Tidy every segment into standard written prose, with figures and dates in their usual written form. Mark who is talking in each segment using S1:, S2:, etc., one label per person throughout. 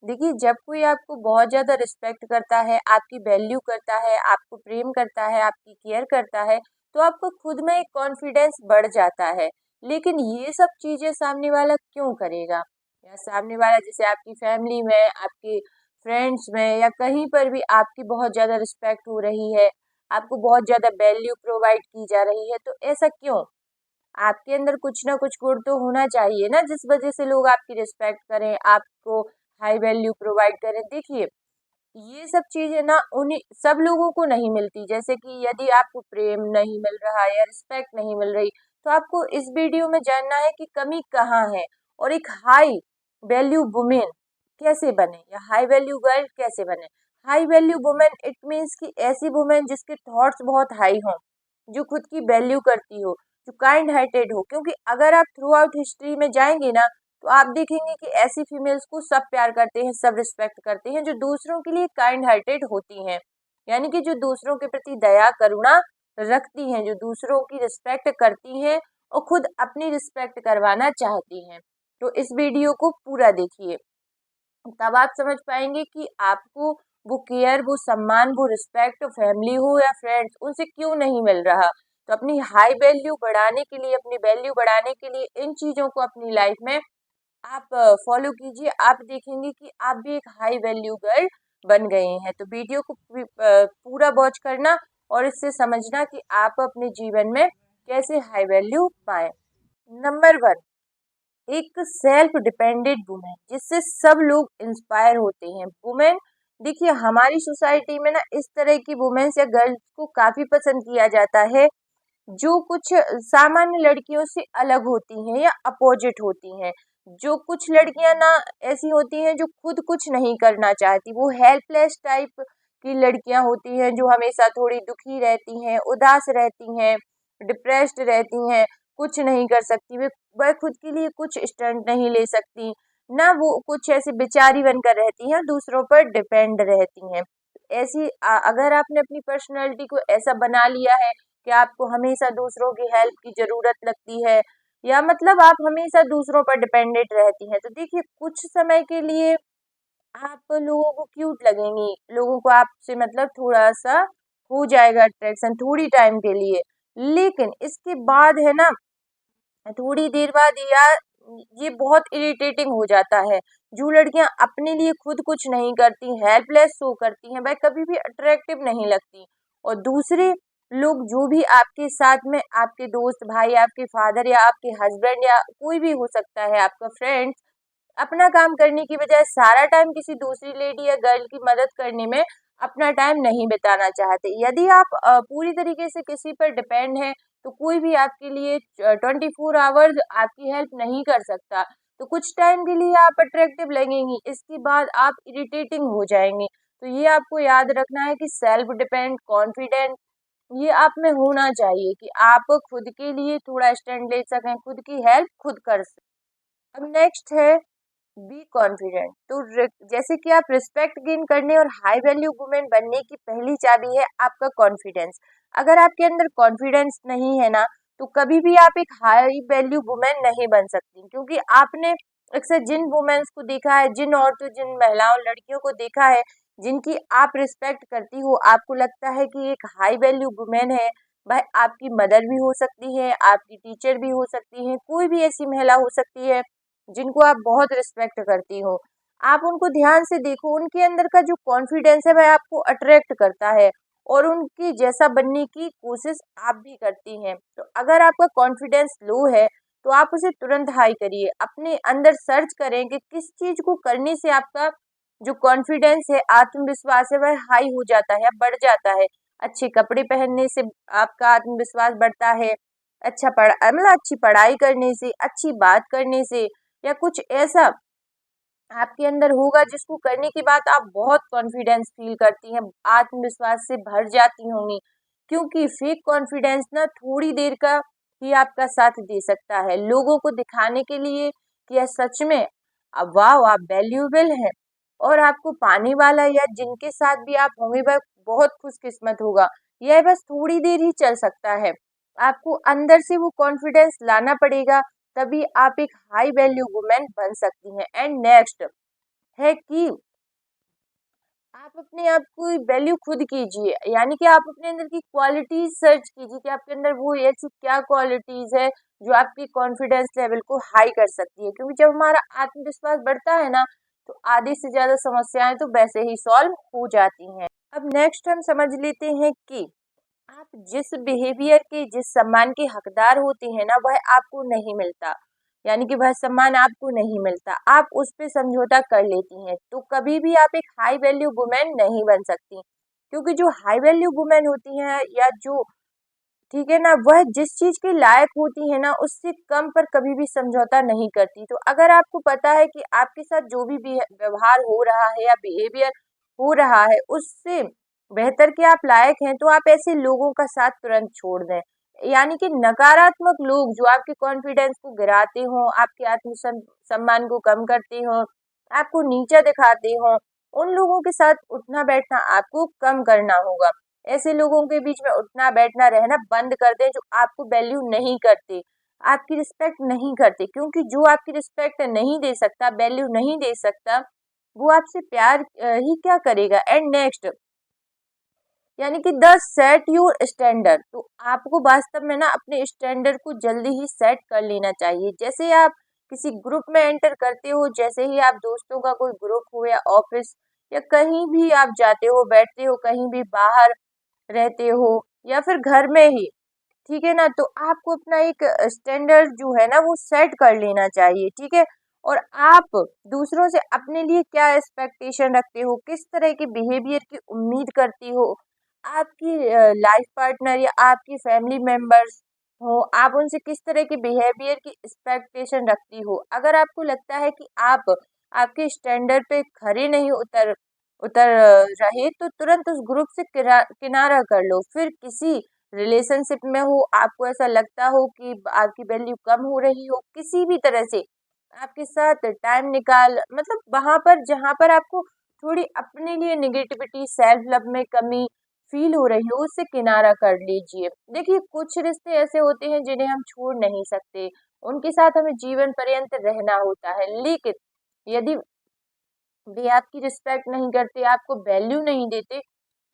S1: देखिए, जब कोई आपको बहुत ज़्यादा रिस्पेक्ट करता है, आपकी वैल्यू करता है, आपको प्रेम करता है, आपकी केयर करता है, तो आपको खुद में एक कॉन्फिडेंस बढ़ जाता है। लेकिन ये सब चीज़ें सामने वाला क्यों करेगा? या सामने वाला जैसे आपकी फैमिली में, आपके फ्रेंड्स में या कहीं पर भी आपकी बहुत ज़्यादा रिस्पेक्ट हो रही है, आपको बहुत ज़्यादा वैल्यू प्रोवाइड की जा रही है, तो ऐसा क्यों? आपके अंदर कुछ ना कुछ गुण तो होना चाहिए ना, जिस वजह से लोग आपकी रिस्पेक्ट करें, आपको हाई वैल्यू प्रोवाइड करें। देखिए, ये सब चीजें ना उन्हीं सब लोगों को नहीं मिलती। जैसे कि यदि आपको प्रेम नहीं मिल रहा है या रिस्पेक्ट नहीं मिल रही, तो आपको इस वीडियो में जानना है कि कमी कहाँ है और एक हाई वैल्यू वुमेन कैसे बने या हाई वैल्यू गर्ल कैसे बने। High value women it means कि ऐसी वुमेन जिसके थॉट्स बहुत हाई हों, जो खुद की वैल्यू करती हो, जो काइंड हार्टेड हो। क्योंकि अगर आप थ्रू आउट हिस्ट्री में जाएंगे ना, तो आप देखेंगे कि ऐसी फीमेल्स को सब प्यार करते हैं, सब रिस्पेक्ट करते हैं, जो दूसरों के लिए काइंड हार्टेड होती हैं। यानी कि जो दूसरों के प्रति दया करुणा रखती हैं, जो दूसरों की रिस्पेक्ट करती हैं और खुद अपनी रिस्पेक्ट करवाना चाहती हैं। तो इस वीडियो को पूरा देखिए, तब आप समझ पाएंगे कि आपको वो केयर, वो सम्मान, वो रिस्पेक्ट फैमिली हो या फ्रेंड्स उनसे क्यों नहीं मिल रहा। तो अपनी हाई वैल्यू बढ़ाने के लिए, अपनी वैल्यू बढ़ाने के लिए इन चीजों को अपनी लाइफ में आप फॉलो कीजिए। आप देखेंगे कि आप भी एक हाई वैल्यू गर्ल बन गए हैं। तो वीडियो को पूरा वॉच करना और इससे समझना कि आप अपने जीवन में कैसे हाई वैल्यू पाए। नंबर 1, एक सेल्फ डिपेंडेंट वुमेन, जिससे सब लोग इंस्पायर होते हैं। वुमेन, देखिए हमारी सोसाइटी में ना इस तरह की वुमेन्स या गर्ल्स को काफी पसंद किया जाता है, जो कुछ सामान्य लड़कियों से अलग होती हैं या अपोजिट होती हैं। जो कुछ लड़कियां ना ऐसी होती हैं जो खुद कुछ नहीं करना चाहती, वो हेल्पलेस टाइप की लड़कियां होती हैं, जो हमेशा थोड़ी दुखी रहती हैं, उदास रहती हैं, डिप्रेस्ड रहती हैं, कुछ नहीं कर सकती। वह खुद के लिए कुछ स्टैंड नहीं ले सकती ना, वो कुछ ऐसी बेचारी बनकर रहती हैं, दूसरों पर डिपेंड रहती हैं। ऐसी अगर आपने अपनी पर्सनैलिटी को ऐसा बना लिया है कि आपको हमेशा दूसरों की हेल्प की जरूरत लगती है, या मतलब आप हमेशा दूसरों पर डिपेंडेंट रहती हैं, तो देखिए कुछ समय के लिए आप लोगों को क्यूट लगेंगी, लोगों को आपसे मतलब थोड़ा सा हो जाएगा अट्रैक्शन थोड़ी टाइम के लिए। लेकिन इसके बाद है ना, थोड़ी देर बाद या ये बहुत इरिटेटिंग हो जाता है। जो लड़कियां अपने लिए खुद कुछ नहीं करती, हेल्पलेस शो करती हैं, वह कभी भी अट्रैक्टिव नहीं लगती। और दूसरे लोग जो भी आपके साथ में, आपके दोस्त, भाई, आपके फादर या आपके हस्बैंड या कोई भी हो सकता है, आपका फ्रेंड, अपना काम करने की बजाय सारा टाइम किसी दूसरी लेडी या गर्ल की मदद करने में अपना टाइम नहीं बिताना चाहते। यदि आप पूरी तरीके से किसी पर डिपेंड हैं, तो कोई भी आपके लिए 24 आवर्स आपकी हेल्प नहीं कर सकता। तो कुछ टाइम के लिए आप अट्रैक्टिव लगेंगी, इसके बाद आप इरिटेटिंग हो जाएंगे। तो ये आपको याद रखना है कि सेल्फ डिपेंड, कॉन्फिडेंट, ये आप में होना चाहिए कि आप खुद के लिए थोड़ा स्टैंड ले सकें, खुद की हेल्प खुद कर सकें। अब नेक्स्ट है बी कॉन्फिडेंट। तो जैसे कि आप रिस्पेक्ट गेन करने और हाई वैल्यू वुमेन बनने की पहली चाबी है आपका कॉन्फिडेंस। अगर आपके अंदर कॉन्फिडेंस नहीं है ना, तो कभी भी आप एक हाई वैल्यू वुमेन नहीं बन सकती। क्योंकि आपने अक्सर जिन वुमेन्स को देखा है, जिन औरतों, जिन महिलाओं, लड़कियों को देखा है जिनकी आप रिस्पेक्ट करती हो, आपको लगता है कि एक हाई वैल्यू वुमेन है, भाई आपकी मदर भी हो सकती है, आपकी टीचर भी हो सकती है, कोई भी ऐसी महिला हो सकती है जिनको आप बहुत रिस्पेक्ट करती हो। आप उनको ध्यान से देखो, उनके अंदर का जो कॉन्फिडेंस है वह आपको अट्रैक्ट करता है और उनकी जैसा बनने की कोशिश आप भी करती हैं। तो अगर आपका कॉन्फिडेंस लो है, तो आप उसे तुरंत हाई करिए। अपने अंदर सर्च करें कि किस चीज को करने से आपका जो कॉन्फिडेंस है, आत्मविश्वास है, वह हाई हो जाता है, बढ़ जाता है। अच्छे कपड़े पहनने से आपका आत्मविश्वास बढ़ता है, अच्छा मतलब अच्छी पढ़ाई करने से, अच्छी बात करने से, या कुछ ऐसा आपके अंदर होगा जिसको करने के बाद आप बहुत कॉन्फिडेंस फील करती हैं, आत्मविश्वास से भर जाती होंगी। क्योंकि फेक कॉन्फिडेंस ना थोड़ी देर का ही आपका साथ दे सकता है, लोगों को दिखाने के लिए कि यह सच में अब वाह आप वैल्यूएबल हैं। और आपको पाने वाला या जिनके साथ भी आप होंगे वह बहुत खुशकिस्मत होगा। यह बस थोड़ी देर ही चल सकता है, आपको अंदर से वो कॉन्फिडेंस लाना पड़ेगा, तभी आप एक हाई वैल्यू वुमेन बन सकती हैं। एंड नेक्स्ट है कि आप अपने आप की वैल्यू खुद कीजिए, यानी कि आप अपने अंदर की क्वालिटीज सर्च कीजिए कि आपके अंदर वो ऐसी क्या क्वालिटीज है जो आपकी कॉन्फिडेंस लेवल को हाई कर सकती है। क्योंकि जब हमारा आत्मविश्वास बढ़ता है ना, तो आधी से ज्यादा समस्याएं तो वैसे ही सॉल्व हो जाती हैं। अब नेक्स्ट हम समझ लेते हैं कि आप जिस बिहेवियर के, जिस सम्मान के हकदार होते हैं ना, वह आपको नहीं मिलता, यानी कि वह सम्मान आपको नहीं मिलता, आप उस पे समझौता कर लेती हैं, तो कभी भी आप एक हाई वैल्यू वुमेन नहीं बन सकती। क्योंकि जो हाई वैल्यू वुमेन होती हैं, या जो, ठीक है ना, वह जिस चीज के लायक होती है ना, उससे कम पर कभी भी समझौता नहीं करती। तो अगर आपको पता है कि आपके साथ जो भी व्यवहार हो रहा है या बिहेवियर हो रहा है, उससे बेहतर के आप लायक हैं, तो आप ऐसे लोगों का साथ तुरंत छोड़ दें। यानी कि नकारात्मक लोग जो आपके कॉन्फिडेंस को गिराते हो, आपके आत्म सम्मान को कम करते हो, आपको नीचा दिखाते हो, उन लोगों के साथ उठना बैठना आपको कम करना होगा। ऐसे लोगों के बीच में उठना बैठना रहना बंद कर दें जो आपको वैल्यू नहीं करते, आपकी रिस्पेक्ट नहीं करते। क्योंकि जो आपकी रिस्पेक्ट नहीं दे सकता, वैल्यू नहीं दे सकता, वो आपसे प्यार ही क्या करेगा। एंड नेक्स्ट, यानी कि द सेट योर स्टैंडर्ड, तो आपको वास्तव में ना अपने स्टैंडर्ड को जल्दी ही सेट कर लेना चाहिए। जैसे आप किसी ग्रुप में एंटर करते हो, जैसे ही आप दोस्तों का कोई ग्रुप हो या ऑफिस या कहीं भी आप जाते हो, बैठते हो, कहीं भी बाहर रहते हो या फिर घर में ही, ठीक है ना, तो आपको अपना एक स्टैंडर्ड जो है ना वो सेट कर लेना चाहिए। ठीक है, और आप दूसरों से अपने लिए क्या एक्सपेक्टेशन रखते हो, किस तरह के बिहेवियर की उम्मीद करती हो, आपकी लाइफ पार्टनर या आपकी फैमिली मेंबर्स हो, आप उनसे किस तरह के बिहेवियर की एक्सपेक्टेशन रखती हो। अगर आपको लगता है कि आप आपके स्टैंडर्ड पे खरे नहीं उतर उतर रहे, तो तुरंत उस ग्रुप से किनारा कर लो। फिर किसी रिलेशनशिप में हो, आपको ऐसा लगता हो कि आपकी वैल्यू कम हो रही हो, किसी भी तरह से आपके साथ टाइम निकाल, मतलब वहां पर जहां पर आपको थोड़ी अपने लिए निगेटिविटी, सेल्फ लव में कमी फील हो रही हो, उससे किनारा कर लीजिए। देखिए, कुछ रिश्ते ऐसे होते हैं जिन्हें हम छोड़ नहीं सकते, उनके साथ हमें जीवन पर्यंत रहना होता है। लेकिन यदि वे आपकी रिस्पेक्ट नहीं करते, आपको वैल्यू नहीं देते,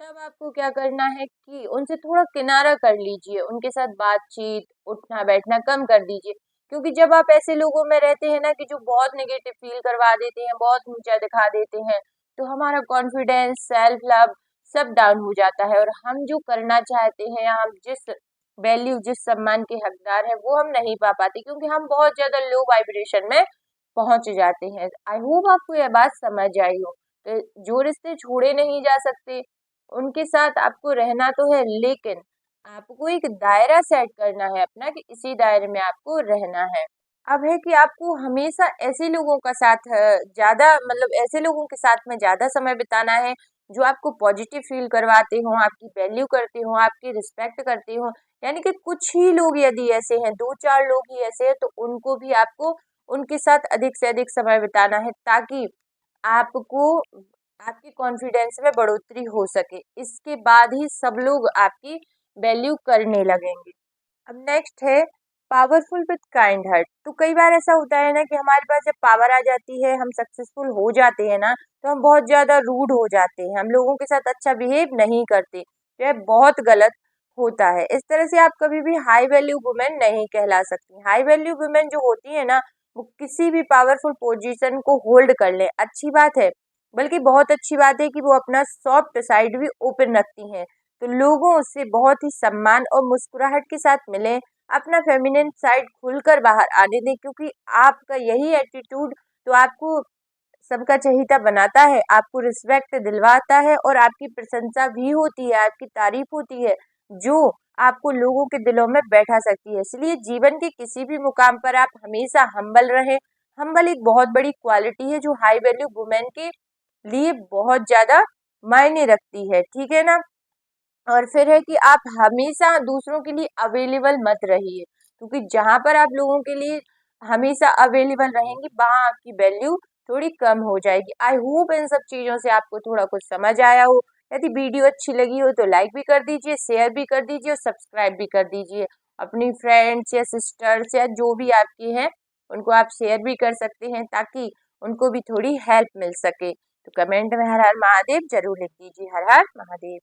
S1: तब आपको क्या करना है कि उनसे थोड़ा किनारा कर लीजिए, उनके साथ बातचीत, उठना बैठना कम कर दीजिए। क्योंकि जब आप ऐसे लोगों में रहते हैं ना कि जो बहुत नेगेटिव फील करवा देते हैं, बहुत ऊंचा दिखा देते हैं, तो हमारा कॉन्फिडेंस, सेल्फ लव सब डाउन हो जाता है, और हम जो करना चाहते हैं, हम जिस वैल्यू, जिस सम्मान के हकदार है, वो हम नहीं पा पाते, क्योंकि हम बहुत ज्यादा लो वाइब्रेशन में पहुंच जाते हैं। आई होप आपको यह बात समझ आई हो। तो जो रिश्ते छोड़े नहीं जा सकते, उनके साथ आपको रहना तो है, लेकिन आपको एक दायरा सेट करना है अपना कि इसी दायरे में आपको रहना है। अब है कि आपको हमेशा ऐसे लोगों का साथ ज्यादा, मतलब ऐसे लोगों के साथ में ज्यादा समय बिताना है जो आपको पॉजिटिव फील करवाते हो, आपकी वैल्यू करते हो, आपकी रिस्पेक्ट करते हो। यानी कि कुछ ही लोग यदि ऐसे हैं, दो चार लोग ही ऐसे हैं, तो उनको भी आपको उनके साथ अधिक से अधिक समय बिताना है, ताकि आपको आपके कॉन्फिडेंस में बढ़ोतरी हो सके। इसके बाद ही सब लोग आपकी वैल्यू करने लगेंगे। अब नेक्स्ट है पावरफुल विद काइंड हार्ट। तो कई बार ऐसा होता है ना कि हमारे पास जब पावर आ जाती है, हम सक्सेसफुल हो जाते हैं ना, तो हम बहुत ज्यादा रूड हो जाते हैं, हम लोगों के साथ अच्छा बिहेव नहीं करते, यह बहुत गलत होता है। इस तरह से आप कभी भी हाई वैल्यू वुमेन नहीं कहला सकती। हाई वैल्यू वुमेन जो होती है ना, वो किसी भी पावरफुल पोजीशन को होल्ड कर ले, अच्छी बात है, बल्कि बहुत अच्छी बात है कि वो अपना सॉफ्ट साइड भी ओपन रखती हैं, तो लोगों उससे बहुत ही सम्मान और मुस्कुराहट के साथ मिले, अपना फेमिनिन साइड खुलकर बाहर आने दें। क्योंकि आपका यही एटीट्यूड तो आपको सबका चहेता बनाता है, आपको रिस्पेक्ट दिलवाता है, और आपकी प्रशंसा भी होती है, आपकी तारीफ होती है, जो आपको लोगों के दिलों में बैठा सकती है। इसलिए जीवन के किसी भी मुकाम पर आप हमेशा हम्बल रहें। हम्बल एक बहुत बड़ी क्वालिटी है जो हाई वैल्यू वुमेन के लिए बहुत ज्यादा मायने रखती है। ठीक है ना, और फिर है कि आप हमेशा दूसरों के लिए अवेलेबल मत रहिए, क्योंकि जहां पर आप लोगों के लिए हमेशा अवेलेबल रहेंगी, वहां आपकी वैल्यू थोड़ी कम हो जाएगी। आई होप इन सब चीजों से आपको थोड़ा कुछ समझ आया हो। यदि वीडियो अच्छी लगी हो तो लाइक भी कर दीजिए, शेयर भी कर दीजिए और सब्सक्राइब भी कर दीजिए। अपनी फ्रेंड्स या सिस्टर्स या जो भी आपके हैं, उनको आप शेयर भी कर सकते हैं, ताकि उनको भी थोड़ी हेल्प मिल सके। तो कमेंट में हर हर महादेव जरूर लिख दीजिए। हर हर महादेव।